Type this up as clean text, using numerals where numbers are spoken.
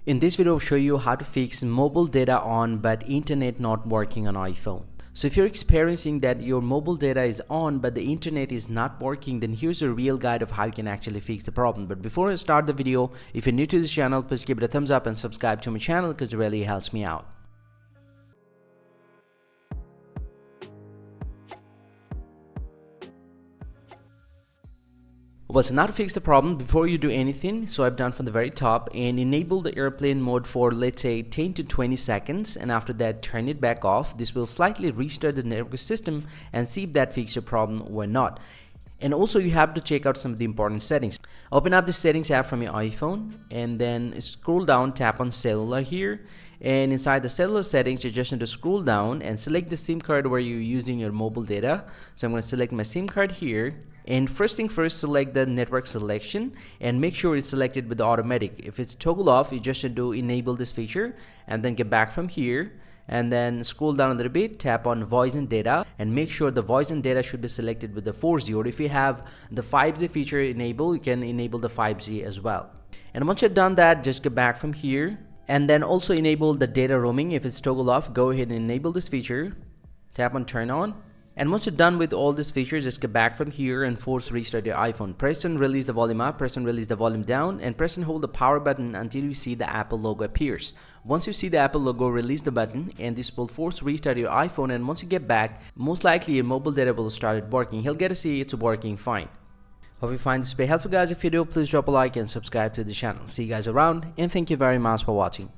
In this video, I'll show you how to fix mobile data on but internet not working on iPhone. So if you're experiencing that your mobile data is on but the internet is not working, then here's a real guide of how you can actually fix the problem. But before I start the video, if you're new to this channel, please give it a thumbs up and subscribe to my channel because it really helps me out. Well, so now to fix the problem, before you do anything, so I've done from the very top and enable the airplane mode for let's say 10 to 20 seconds, and after that turn it back off. This will slightly restart the network system and see if that fixes your problem or not. And also you have to check out some of the important settings. Open up the settings app from your iPhone and then scroll down, tap on cellular here, and inside the cellular settings you just need to scroll down and select the SIM card where you're using your mobile data. So I'm going to select my SIM card here, and first thing first, select the network selection and make sure it's selected with the automatic. If it's toggle off, you just need to enable this feature and then get back from here and then scroll down a little bit, tap on voice and data and make sure the voice and data should be selected with the 4G, or if you have the 5G feature enabled, you can enable the 5G as well. And once you've done that, just get back from here and then also enable the data roaming. If it's toggle off, go ahead and enable this feature, tap on turn on. And once you're done with all these features, just get back from here and force restart your iPhone. Press and release the volume up, press and release the volume down, and press and hold the power button until you see the Apple logo appears. Once you see the Apple logo, release the button and this will force restart your iPhone, and once you get back, most likely your mobile data will start working. He'll get to see it's working fine. Hope you find this very helpful, guys. If you do, please drop a like and subscribe to the channel. See you guys around, and thank you very much for watching.